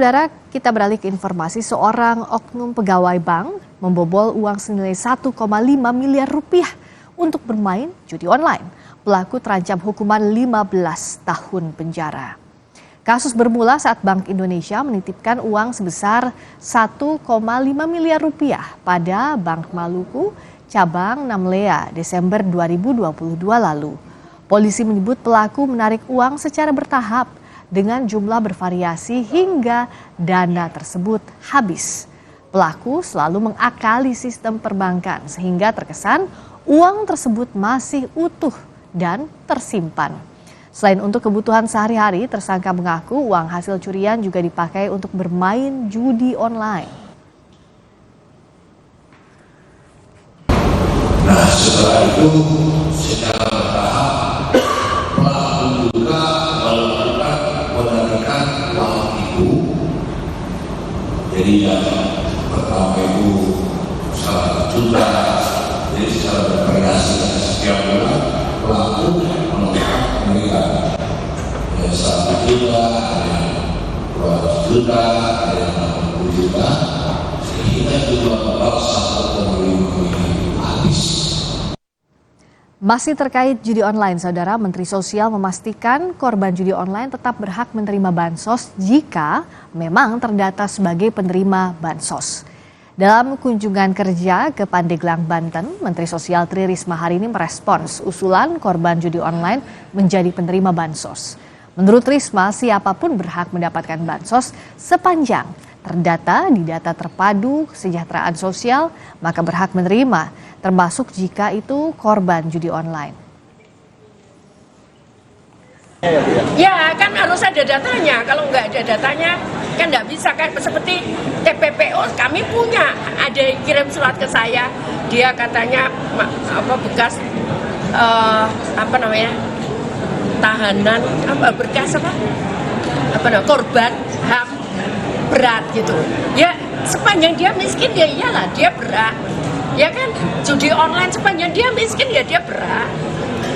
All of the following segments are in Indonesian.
Saudara, kita beralih ke informasi seorang oknum pegawai bank membobol uang senilai 1,5 miliar rupiah untuk bermain judi online. Pelaku terancam hukuman 15 tahun penjara. Kasus bermula saat Bank Indonesia menitipkan uang sebesar 1,5 miliar rupiah pada Bank Maluku, cabang Namlea, Desember 2022 lalu. Polisi menyebut pelaku menarik uang secara bertahap dengan jumlah bervariasi hingga dana tersebut habis. Pelaku selalu mengakali sistem perbankan sehingga terkesan uang tersebut masih utuh dan tersimpan. Selain untuk kebutuhan sehari-hari, tersangka mengaku uang hasil curian juga dipakai untuk bermain judi online. Nah, setelah itu secara bertahap pelaku juga melakukan menarikan uang itu. Jadi yang pertama itu 1 juta, jadi secara bervariasi setiap bulan pelaku melakukan penarikan 1 juta, ada yang 200 juta, ada yang 80 juta, sehingga jumlah total 1,5 miliar habis. Masih terkait judi online, Saudara, Menteri Sosial memastikan korban judi online tetap berhak menerima bansos jika memang terdata sebagai penerima bansos. Dalam kunjungan kerja ke Pandeglang, Banten, Menteri Sosial Tri Risma hari ini merespons usulan korban judi online menjadi penerima bansos. Menurut Risma, siapapun berhak mendapatkan bansos sepanjang terdata di data terpadu kesejahteraan sosial, maka berhak menerima, termasuk jika itu korban judi online. Ya kan harus ada datanya, kalau nggak ada datanya kan nggak bisa, kayak seperti TPPO kami punya, ada yang kirim surat ke saya, dia katanya bekas tahanan berkas korban HAM berat gitu. Ya sepanjang dia miskin ya iyalah dia berat. Ya kan, judi online sepanjang dia miskin ya dia berat.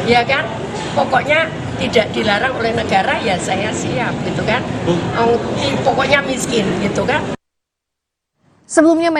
Ya kan, pokoknya tidak dilarang oleh negara ya saya siap gitu kan. Pokoknya miskin gitu kan. Sebelumnya